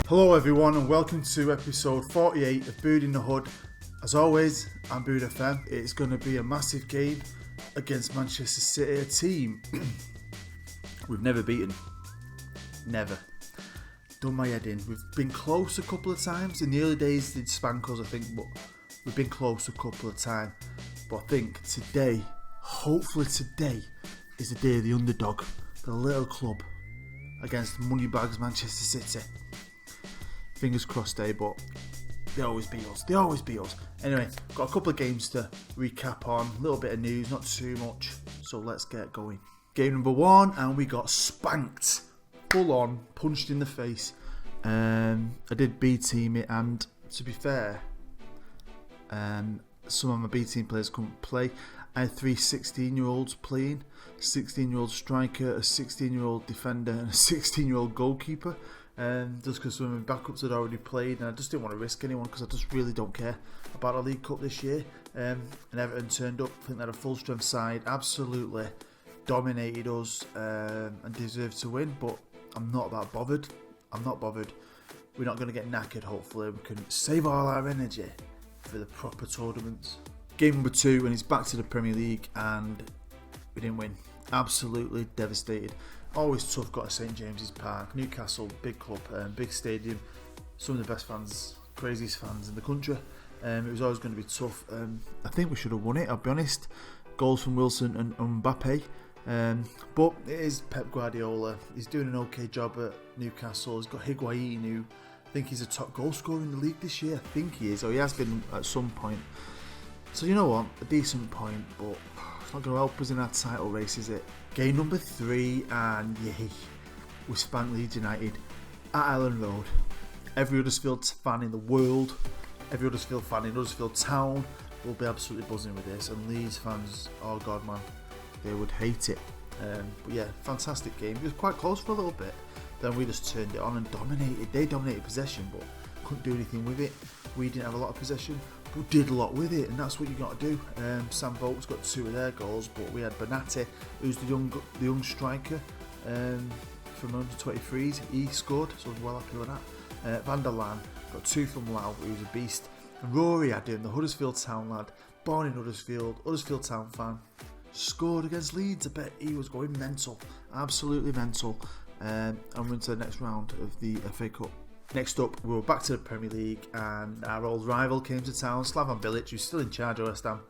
Hello everyone and welcome to episode 48 of Bood in the Hood. As always, I'm Bood FM. It's going to be a massive game against Manchester City, a team we've never beaten. Never. Done my head in. We've been close a couple of times. In the early days they'd spank us, I think, but we've been close a couple of times. But I think today, hopefully today, is the day of the underdog, the little club against Moneybags Manchester City. Fingers crossed day, but they always beat us. Anyway, got a couple of games to recap on, a little bit of news, not too much, so let's get going. Game number 1, and we got spanked, full on, punched in the face. I did B-team it, and to be fair, some of my B-team players couldn't play. I had 3 16-year-olds playing, a 16-year-old striker, a 16-year-old defender, and a 16-year-old goalkeeper. Just because some of my backups had already played, and I just didn't want to risk anyone because I just really don't care about the League Cup this year. And Everton turned up. I think they had a full strength side, absolutely dominated us and deserved to win. But I'm not that bothered. We're not going to get knackered. Hopefully, we can save all our energy for the proper tournaments. Game number 2, and it's back to the Premier League, and we didn't win. Absolutely devastated. Always tough, got to St James's Park, Newcastle, big club, big stadium, some of the best fans, craziest fans in the country. It was always going to be tough. I think we should have won it, I'll be honest. Goals from Wilson and Mbappe. But it is Pep Guardiola. He's doing an okay job at Newcastle. He's got Higuain, who I think he's a top goal scorer in the league this year. I think he is, or he has been at some point. So you know what, a decent point, but it's not going to help us in our title race, is it? Game number 3, and we spanked Leeds United at Elland Road. Every Huddersfield fan in the world, every Huddersfield fan in Huddersfield Town will be absolutely buzzing with this. And Leeds fans, oh god man, they would hate it. But yeah, fantastic game. It was quite close for a little bit. Then we just turned it on and dominated. They dominated possession, but couldn't do anything with it. We didn't have a lot of possession, but did a lot with it, and that's what you got to do. Sam Vokes got 2 of their goals, but we had Bonatti, who's the young striker from under 23s. He scored, so I was well happy with that. Van der Laan got 2 from Lau, who's a beast. And Rory Adam, the Huddersfield Town lad, born in Huddersfield Town fan, scored against Leeds. I bet he was going mental, absolutely mental. And we're into the next round of the FA Cup. Next up, we were back to the Premier League, and our old rival came to town, Slaven Bilic, who's still in charge of West Ham.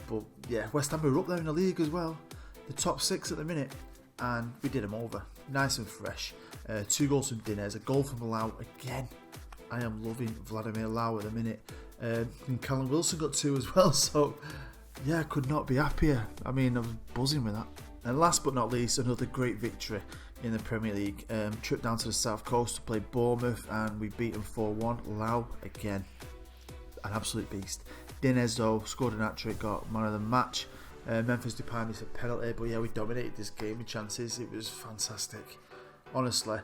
But yeah, West Ham were up there in the league as well, the top 6 at the minute, and we did them over, nice and fresh. 2 goals from Dinez, a goal from Lau again. I am loving Vladimir Lau at the minute. And Callum Wilson got 2 as well, so yeah, I could not be happier. I mean, I was buzzing with that. And last but not least, another great victory in the Premier League. Trip down to the south coast to play Bournemouth, and we beat them 4-1. Lau again, an absolute beast. Dinez though scored an hat-trick, got man of the match. Memphis Depay missed a penalty, but yeah, we dominated this game with chances. It was fantastic, honestly.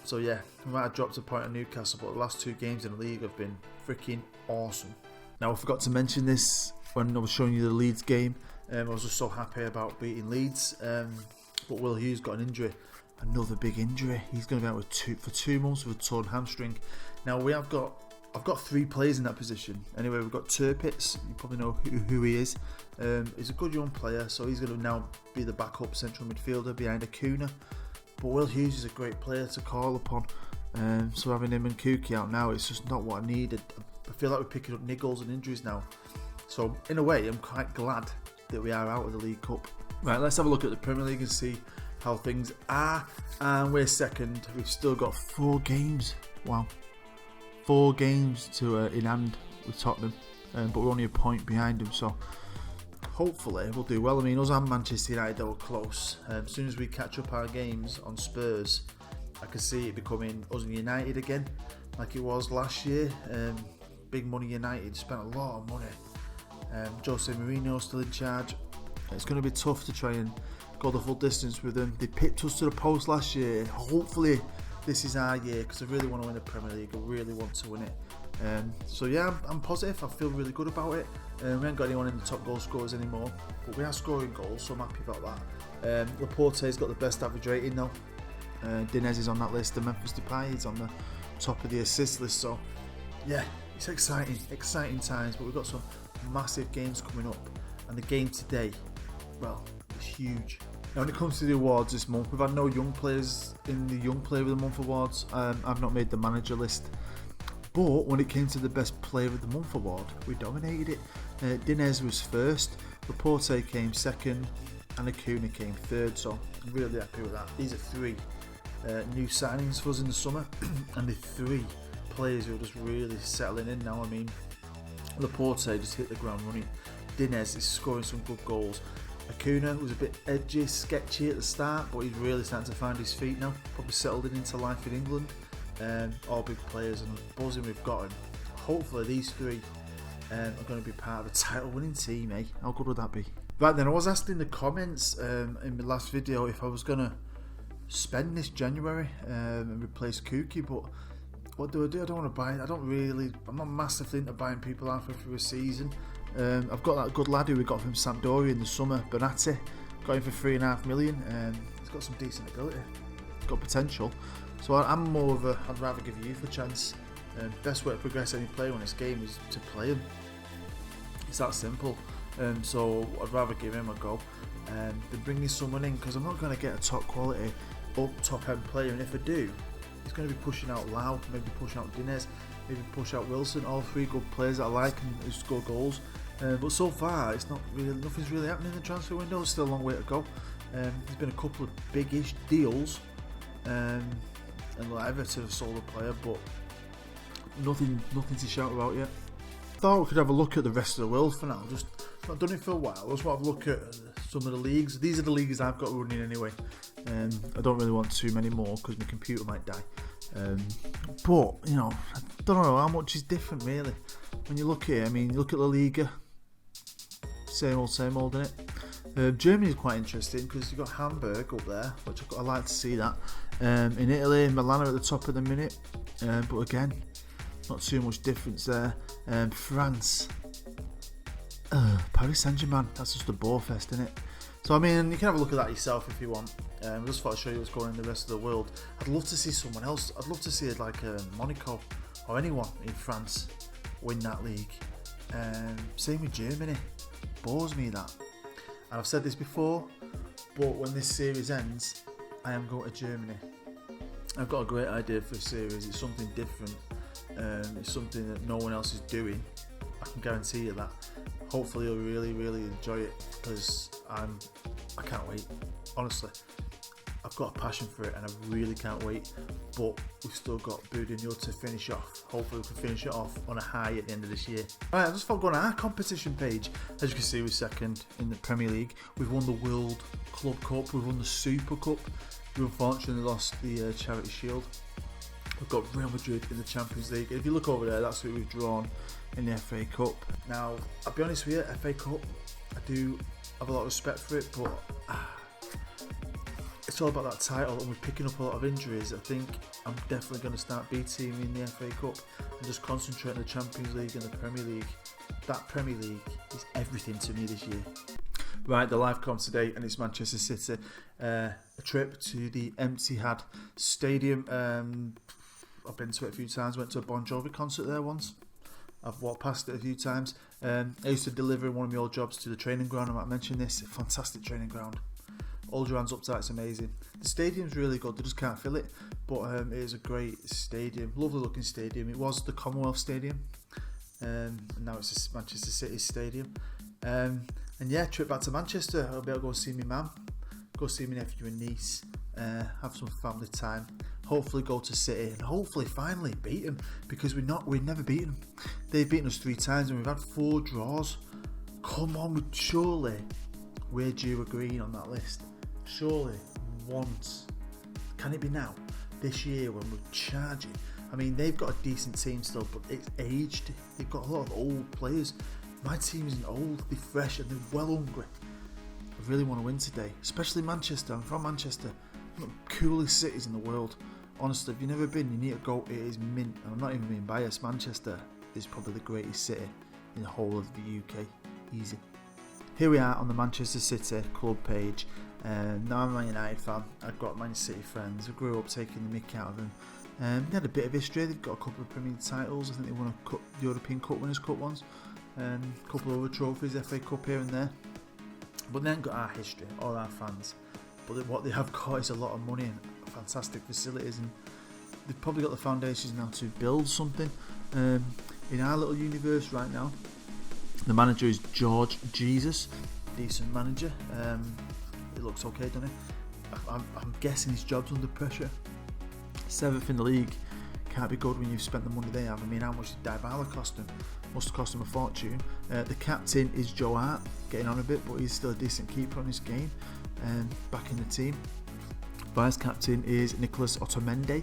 So yeah, we might have dropped a point on Newcastle, but the last 2 games in the league have been freaking awesome. Now, I forgot to mention this when I was showing you the Leeds game. I was just so happy about beating Leeds. But Will Hughes got an injury, another big injury. He's going to be out for 2 months with a torn hamstring. Now I've got 3 players in that position. Anyway, we've got Tirpitz. You probably know who he is. He's a good young player, so he's going to now be the backup central midfielder behind Acuna. But Will Hughes is a great player to call upon. So having him and Kuki out now, it's just not what I needed. I feel like we're picking up niggles and injuries now. So in a way, I'm quite glad that we are out of the League Cup. Right, let's have a look at the Premier League and see how things are. And we're second. We've still got 4 games. Wow. 4 games to in hand with Tottenham. But we're only a point behind them, so hopefully we'll do well. I mean, us and Manchester United are close. As soon as we catch up our games on Spurs, I can see it becoming us and United again, like it was last year. big money United, spent a lot of money. Jose Mourinho still in charge. It's going to be tough to try and go the full distance with them. They pipped us to the post last year. Hopefully this is our year, because I really want to win the Premier League. I really want to win it. So yeah, I'm positive. I feel really good about it. We ain't got anyone in the top goal scorers anymore, but we are scoring goals, so I'm happy about that. Laporte's got the best average rating now. Dinez is on that list, and Memphis Depay is on the top of the assist list. So yeah, it's exciting times, but we've got some massive games coming up, and the game today, well, it's huge. Now when it comes to the awards this month, we've had no young players in the Young Player of the Month awards. I've not made the manager list, but when it came to the Best Player of the Month award, we dominated it. Dinez was first, Laporte came second, and Acuna came third, so I'm really happy with that. These are three new signings for us in the summer, and the three players who are just really settling in now. I mean, Laporte just hit the ground running. Dinez is scoring some good goals. Acuna was a bit edgy, sketchy at the start, but he's really starting to find his feet now. Probably settled into life in England. All big players, and the buzzing we've gotten. Hopefully these three are going to be part of a title-winning team, eh? How good would that be? Right then, I was asked in the comments in my last video if I was going to spend this January and replace Kuki, but what do? I don't want to buy it. I'm not massively into buying people halfway through a season. I've got that good lad who we got from Sampdoria in the summer, Bonatti. Got him for $3.5 million. He's got some decent ability. He's got potential. So I'm more of I'd rather give you a chance. Best way to progress any player in this game is to play him. It's that simple. So I'd rather give him a go than bringing someone in, because I'm not going to get a top quality, top end player, and if I do, he's going to be pushing out Lau, maybe pushing out Dinez, maybe push out Wilson. All three good players that I like and who score goals. But so far, nothing's really happening in the transfer window. There's still a long way to go. There's been a couple of big-ish deals, and Everton have sold a player, but nothing to shout about yet. I thought we could have a look at the rest of the world for now. Just not done it for a while. I just want to look at some of the leagues. These are the leagues I've got running anyway. I don't really want too many more because my computer might die. But you know, I don't know how much is different really. When you look here, I mean, you look at La Liga, same old, isn't it? Germany is quite interesting because you've got Hamburg up there, which I like to see that. In Italy, Milan are at the top of the minute, but again, not too much difference there. France, Paris Saint-Germain, that's just a bore fest, isn't it? So I mean, you can have a look at that yourself if you want. I just thought I'd show you what's going on in the rest of the world. I'd love to see someone else. I'd love to see like Monaco or anyone in France win that league. Same with Germany. Bores me that. And I've said this before, but when this series ends, I am going to Germany. I've got a great idea for a series. It's something different. It's something that no one else is doing. I can guarantee you that. Hopefully you'll really enjoy it, because I can't wait. Honestly, I've got a passion for it and I really can't wait. But we've still got Boudinot to finish off. Hopefully we can finish it off on a high at the end of this year. Alright, I just thought going on our competition page. As you can see, we're second in the Premier League. We've won the World Club Cup. We've won the Super Cup. We unfortunately lost the Charity Shield. We've got Real Madrid in the Champions League. If you look over there, that's who we've drawn in the FA Cup. Now, I'll be honest with you, FA Cup, I do have a lot of respect for it, but it's all about that title, and we're picking up a lot of injuries. I think I'm definitely going to start B-teaming the FA Cup and just concentrate on the Champions League and the Premier League. That Premier League is everything to me this year. Right, the live comms today, and it's Manchester City. A trip to the empty Hudd Stadium. I've been to it a few times. Went to a Bon Jovi concert there once. I've walked past it a few times. I used to deliver one of my old jobs to the training ground. I might mention this. Fantastic training ground. Hold your hands up tight, it's amazing. The stadium's really good. They just can't fill it, but it is a great stadium. Lovely looking stadium. It was the Commonwealth Stadium, and now it's a Manchester City Stadium. And yeah, trip back to Manchester. I'll be able to go see my mum, go see my nephew and niece, have some family time. Hopefully go to City and hopefully finally beat them, because we've never beaten them. They've beaten us 3 times and we've had 4 draws. Come on, surely we're due a green on that list. Surely once. Can it be now? This year when we're charging. I mean, they've got a decent team still, but it's aged. They've got a lot of old players. My team isn't old, they're fresh and they're well hungry. I really want to win today, especially Manchester. I'm from Manchester, one of the coolest cities in the world. Honestly, if you've never been, you need to go. It is mint, and I'm not even being biased. Manchester is probably the greatest city in the whole of the UK. Easy. Here we are on the Manchester City club page. Now I'm a Man United fan. I've got Man City friends. I grew up taking the mick out of them. They had a bit of history. They've got a couple of Premier League titles. I think they won a cup, European Cup Winners' Cup once. A couple of other trophies, FA Cup here and there. But they haven't got our history or our fans. But what they have got is a lot of money and fantastic facilities, and they've probably got the foundations now to build something. In our little universe right now, the manager is George Jesus, decent manager. It looks okay, doesn't it? I'm guessing his job's under pressure. 7th in the league can't be good when you've spent the money they have. I mean, how much did Dybala cost him? Must have cost him a fortune. The captain is Joe Hart, getting on a bit, but he's still a decent keeper on his game. Back in the team. Vice captain is Nicholas Otamendi,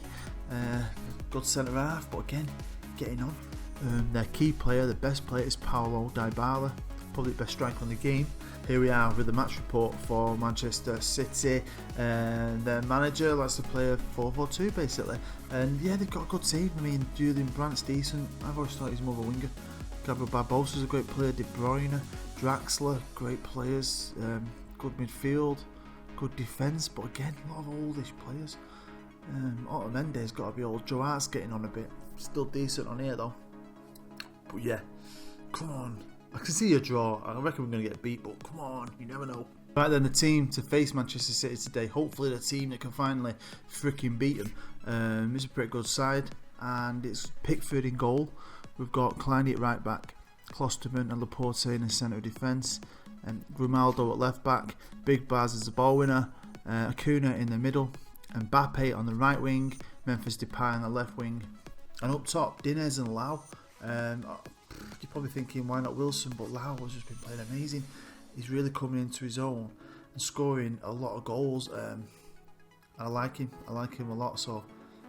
good centre half, but again, getting on. Their key player, the best player, is Paulo Dybala, probably the best striker in the game. Here we are with the match report for Manchester City, and their manager likes to play a 4-4-2 basically. And yeah, they've got a good team. I mean, Julian Brandt's decent. I've always thought he's more of a winger. Gabriel Barbosa's a great player. De Bruyne, Draxler, great players. Good midfield, good defence, but again, a lot of oldish players. Otamendi's got to be old. Joe Hart's getting on a bit. Still decent on here though. But yeah, come on. I can see a draw. I reckon we're going to get beat, but come on, you never know. Right then, the team to face Manchester City today. Hopefully the team that can finally freaking beat them. It's a pretty good side, and it's Pickford in goal. We've got Kleiny at right back, Klosterman and Laporte in the centre of defence, and Grimaldo at left back, Big Baz as the ball winner, Acuna in the middle, and Mbappe on the right wing, Memphis Depay on the left wing, and up top, Dinez and Lau. You're probably thinking, why not Wilson? But Lau has just been playing amazing. He's really coming into his own and scoring a lot of goals. And I like him. I like him a lot. So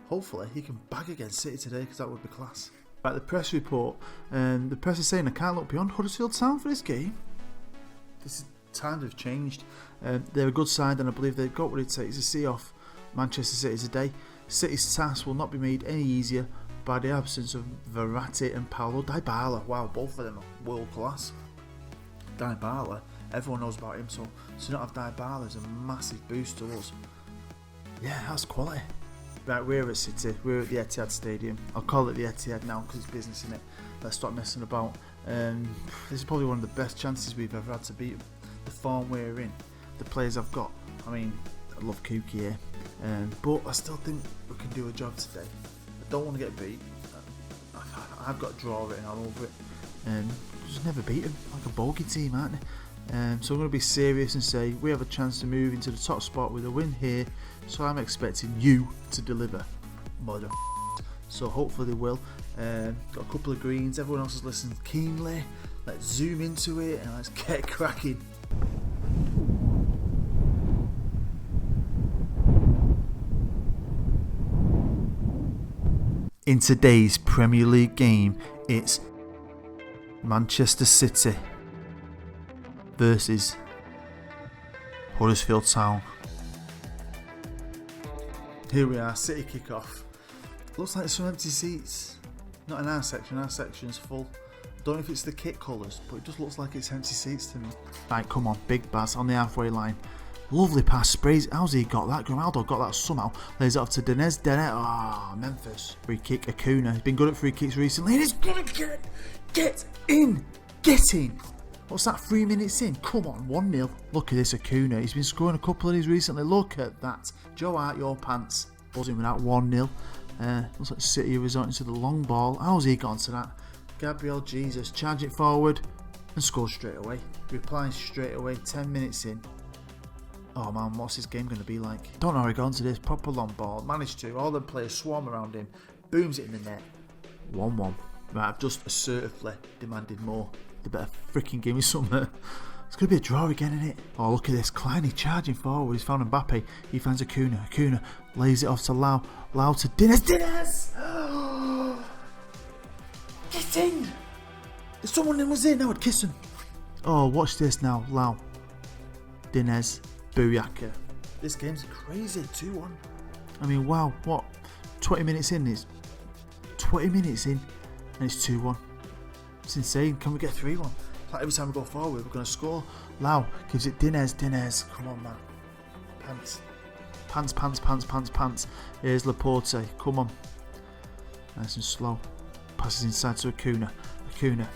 hopefully he can bag against City today, because that would be class. Right, the press report. The press is saying I can't look beyond Huddersfield Town for this game. This times have changed. They're a good side, and I believe they've got what it takes to see off Manchester City today. City's task will not be made any easier by the absence of Verratti and Paulo Dybala. Wow, both of them are world class. Dybala, everyone knows about him, so to not have Dybala is a massive boost to us. Yeah, that's quality. Right, we're at City, we're at the Etihad Stadium. I'll call it the Etihad now because it's business in it. Let's stop messing about. This is probably one of the best chances we've ever had to beat them. The form we're in, the players I've got. I mean, I love Kuki here, but I still think we can do a job today. I don't want to get beat. I've got a draw written all over it. Just never beat them, like a bogey team, aren't they? So I'm going to be serious and say we have a chance to move into the top spot with a win here. So I'm expecting you to deliver, mother. So hopefully they will. Got a couple of greens. Everyone else is listening keenly. Let's zoom into it and let's get cracking. In today's Premier League game, it's Manchester City versus Huddersfield Town. Here we are, City kick-off. Looks like there's some empty seats. Not in our section's full. Don't know if it's the kit colours, but it just looks like it's empty seats to me. Right, come on, Big Baz on the halfway line. Lovely pass, sprays. How's he got that? Grimaldo got that somehow. Lays it off to Dinez. Memphis. Free kick, Acuna. He's been good at free kicks recently. And he's going to get in. Get in. What's that, 3 minutes in? Come on, 1-0. Look at this Acuna. He's been scoring a couple of these recently. Look at that. Joe Hart, your pants. Buzzing with that 1-0. Looks like City are resorting to the long ball. How's he gone to that? Gabriel Jesus. Charge it forward and score straight away. Replies straight away. 10 minutes in. Oh man, what's this game going to be like? Don't know how he got onto this. Proper long ball. Managed to. All the players swarm around him. Booms it in the net. 1-1. Right, I've just assertively demanded more. They better freaking give me something. It's going to be a draw again, isn't it? Oh, look at this. Kleiny charging forward. He's found Mbappe. He finds Acuna. Acuna lays it off to Lau. Lau to Dinez. It's in! If someone was in, I would kiss him. Oh, watch this now. Lau. Dinez. Booyaka. This game's crazy. 2-1. I mean, wow. What? 20 minutes in is... 20 minutes in and it's 2-1. It's insane. Can we get 3-1? Like every time we go forward, we're going to score. Lau gives it Dinez. Dinez. Come on, man. Pants. Pants, pants, pants, pants, pants. Here's Laporte. Come on. Nice and slow. Passes inside to Acuna. Acuna.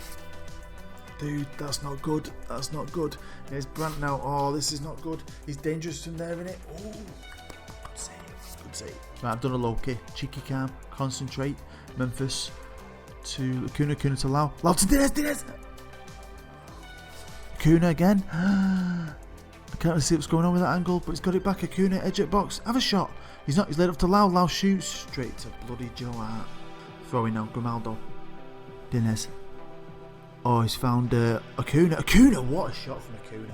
Dude, that's not good. That's not good. Here's Brandt now. Oh, this is not good. He's dangerous from there, isn't it? Oh, good save. Good save. Right, I've done a low kick. Cheeky calm. Concentrate. Memphis to Acuna. Acuna to Lau. Lau to Dinez. Dinez. Acuna again. I can't really see what's going on with that angle, but he's got it back. Acuna, edge at box. Have a shot. He's not. He's laid up to Lau. Lau shoots straight to bloody Joe Hart. Throwing now. Grimaldo. Dinez. Oh, he's found Acuna. Acuna, what a shot from Acuna. I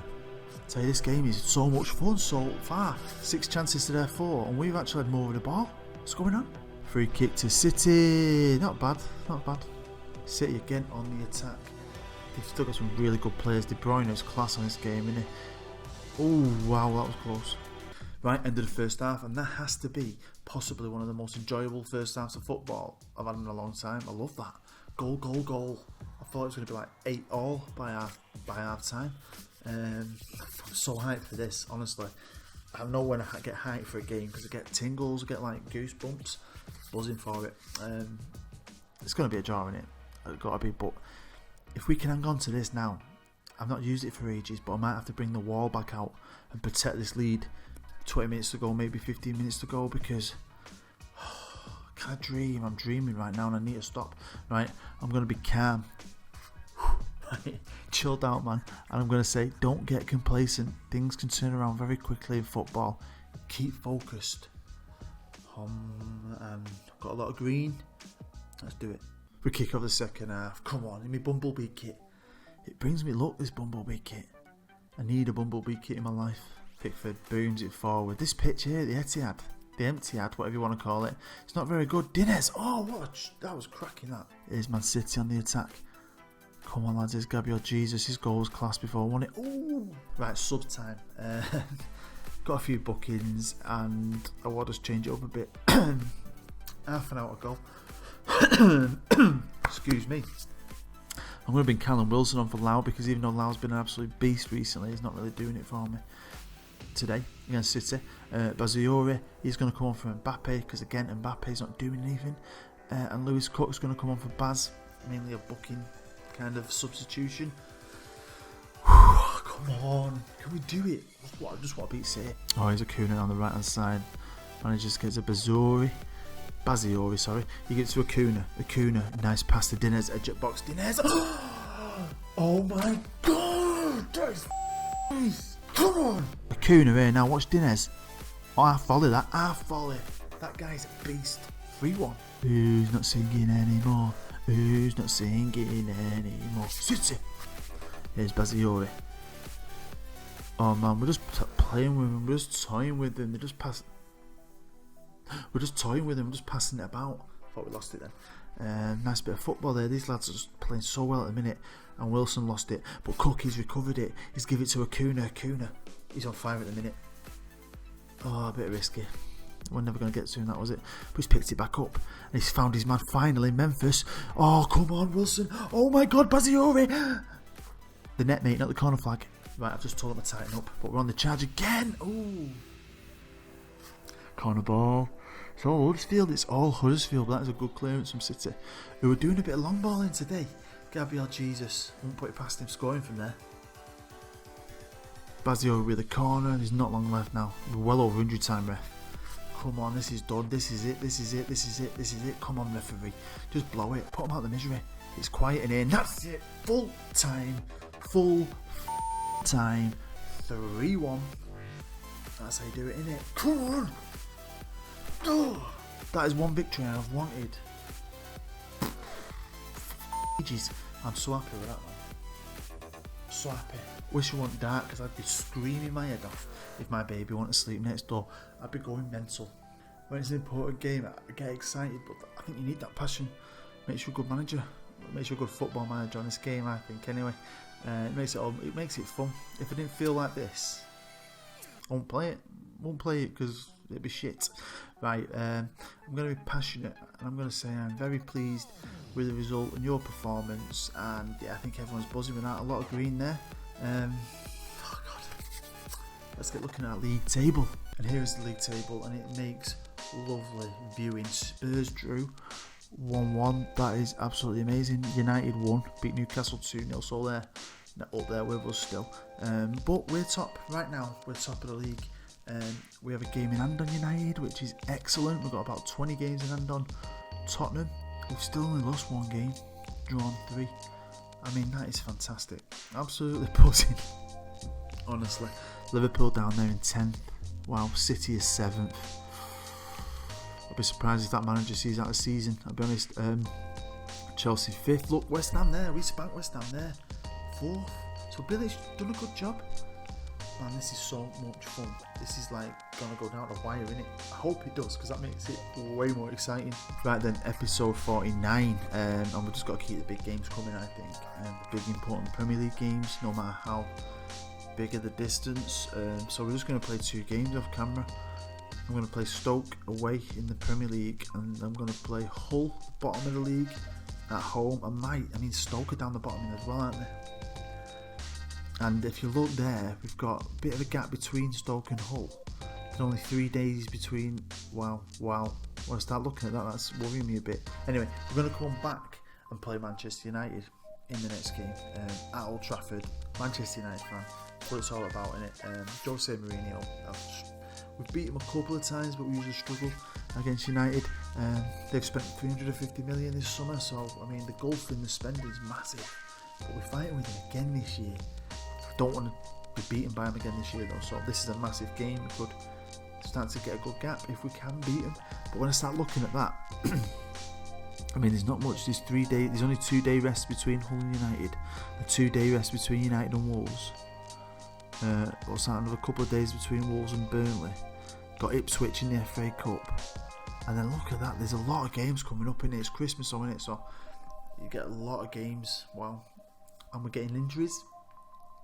tell you, this game is so much fun so far. 6 chances to their 4, and we've actually had more of the ball. What's going on? Free kick to City. Not bad, not bad. City again on the attack. They've still got some really good players. De Bruyne is class on this game, isn't he? Oh, wow, that was close. Right, end of the first half, and that has to be possibly one of the most enjoyable first halves of football I've had in a long time. I love that. Goal, goal, goal. I thought it was going to be like 8-all by half time. I'm so hyped for this, honestly. I know when I get hyped for a game because I get tingles, I get like goosebumps, buzzing for it. It's going to be a draw, innit? It's got to be, but if we can hang on to this now, I've not used it for ages, but I might have to bring the wall back out and protect this lead. 20 minutes to go, maybe 15 minutes to go, because can I dream? I'm dreaming right now and I need to stop. Right, I'm going to be calm. Chilled out, man. And I'm going to say, don't get complacent. Things can turn around very quickly in football. Keep focused. Got a lot of green. Let's do it. We kick off the second half. Come on, in my Bumblebee kit. It brings me luck, this Bumblebee kit. I need a Bumblebee kit in my life. Pickford booms it forward. This pitch here, the Etihad. The Etihad, whatever you want to call it. It's not very good. Dinez. Oh, that was cracking, that. Here's Man City on the attack. Come on, lads. Here's Gabriel Jesus. His goal was class before I won it. Ooh. Right, sub time. Got a few bookings and I want to change it up a bit. Half an hour ago. Excuse me. I'm going to bring Callum Wilson on for Lau because even though Lau's been an absolute beast recently, he's not really doing it for me. Today against City, Baziore, he's going to come on for Mbappe because again Mbappe's not doing anything, and Lewis Cook's going to come on for Baz, mainly a booking kind of substitution. Come on, can we do it? I just want to beat City. Oh, here's Acuna on the right hand side, manages to get to Baziore, sorry. He gets to Acuna, nice pass to Dinez, edge at box, Dinez. Oh my god, that is nice. Come on! Acuna here now, watch Dinez. Oh, half volley that, half volley. That guy's a beast. 3-1. Who's not singing anymore? Who's not singing anymore? City! Here's Baziore. Oh man, we're just playing with him, we're just toying with him. We're just toying with him, we're just passing it about. Thought we lost it then. Nice bit of football there. These lads are just playing so well at the minute. And Wilson lost it, but Cook, he's recovered it. He's given it to Acuna. He's on fire at the minute. Oh, a bit risky. We're never going to get to him, that was it. But he's picked it back up. And he's found his man finally, Memphis. Oh, come on, Wilson. Oh my god, Baziore. The net, mate, not the corner flag. Right, I've just told him to tighten up. But we're on the charge again. Ooh. Corner ball. It's all Huddersfield. It's all Huddersfield. That is a good clearance from City, who were doing a bit of long balling today. Gabriel Jesus, won't put it past him, scoring from there. Baziore with the corner, there's not long left now. We're well over 100 time, ref. Come on, this is done, this is it. Come on, referee, just blow it, put him out of the misery. It's quiet in here, and that's it. Full time, 3-1. That's how you do it, innit? Come on! Oh, that is one victory I've wanted. I'm so happy with that, man. So happy. Wish it wasn't dark because I'd be screaming my head off if my baby wanted to sleep next door. I'd be going mental. When it's an important game, I get excited, but I think you need that passion. Makes you a good manager. It makes you a good football manager on this game, I think. Anyway, it makes it fun. If I didn't feel like this, I won't play it. Because it'd be shit. Right, I'm going to be passionate, and I'm going to say I'm very pleased with the result and your performance. And yeah, I think everyone's buzzing with that. A lot of green there. Oh God. Let's get looking at the league table. And here is the league table, and it makes lovely viewing. Spurs drew 1-1. That is absolutely amazing. United won, beat Newcastle 2-0. So they're up there with us still. But we're top right now. We're top of the league. We have a game in hand on United, which is excellent. We've got about 20 games in hand on Tottenham. We've still only lost one game, drawn 3. I mean, that is fantastic. Absolutely buzzing. Honestly. Liverpool down there in 10th. Wow, City is 7th. I'll be surprised if that manager sees out a season, I'll be honest. Chelsea 5th. Look, West Ham there. We spanked West Ham there. 4th. So Billy's done a good job. Man, this is so much fun. This is like gonna go down the wire, innit? I hope it does, because that makes it way more exciting. Right then, episode 49, and we've just got to keep the big games coming, I think. The big important Premier League games, no matter how big of the distance. So we're just going to play 2 games off camera. I'm going to play Stoke away in the Premier League, and I'm going to play Hull, bottom of the league, at home. Stoke are down the bottom as well, aren't they? And if you look there, we've got a bit of a gap between Stoke and Hull. There's only 3 days between. Wow. When I start looking at that, that's worrying me a bit. Anyway, we're going to come back and play Manchester United in the next game at Old Trafford. Manchester United fan, what it's all about, innit? Jose Mourinho. We've beat him a couple of times, but we usually struggle against United. They've spent 350 million this summer, so I mean the gulf in the spending is massive. But we're fighting with him again this year. Don't want to be beaten by him again this year though, so this is a massive game. We could start to get a good gap if we can beat him. But when I start looking at that, I mean, there's not much. There's only 2 day rest between Hull and United, a 2 day rest between United and Wolves. What's that? Another couple of days between Wolves and Burnley. Got Ipswich in the FA Cup, and then look at that. There's a lot of games coming up in it. It's Christmas, so in it, so you get a lot of games. Wow, and we're getting injuries.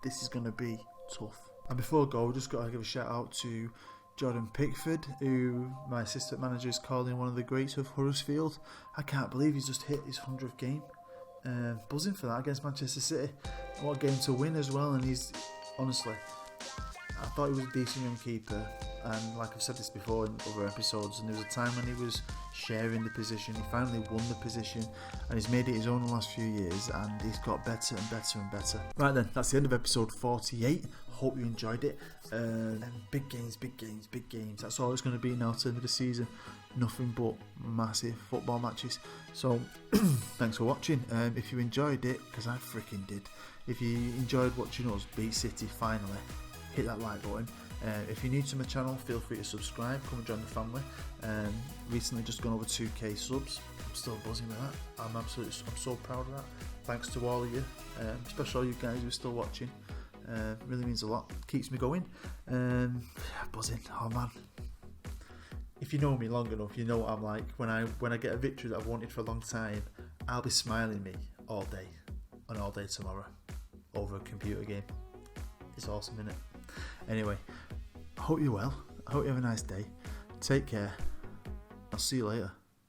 This is going to be tough. And before I go, just got to give a shout out to Jordan Pickford, who my assistant manager is calling one of the greats of Huddersfield. I can't believe he's just hit his 100th game. Buzzing for that against Manchester City. What a game to win as well. And he's, honestly, I thought he was a decent young keeper. And like I've said this before in other episodes, and there was a time when he was sharing the position. He finally won the position, and he's made it his own the last few years, and he's got better and better and better. Right then, that's the end of episode 48. Hope you enjoyed it. Big games. That's all it's going to be now to the end of the season. Nothing but massive football matches. So thanks for watching. If you enjoyed it, because I freaking did. If you enjoyed watching us beat City finally, hit that like button. If you're new to my channel, feel free to subscribe. Come and join the family. Recently just gone over 2k subs. I'm still buzzing with that. I'm so proud of that. Thanks to all of you, especially all you guys who are still watching. Really means a lot. Keeps me going. Buzzing. Oh man. If you know me long enough, you know what I'm like. When I get a victory that I've wanted for a long time, I'll be smiling me all day and all day tomorrow over a computer game. It's awesome, innit? Anyway, I hope you're well. I hope you have a nice day. Take care. I'll see you later.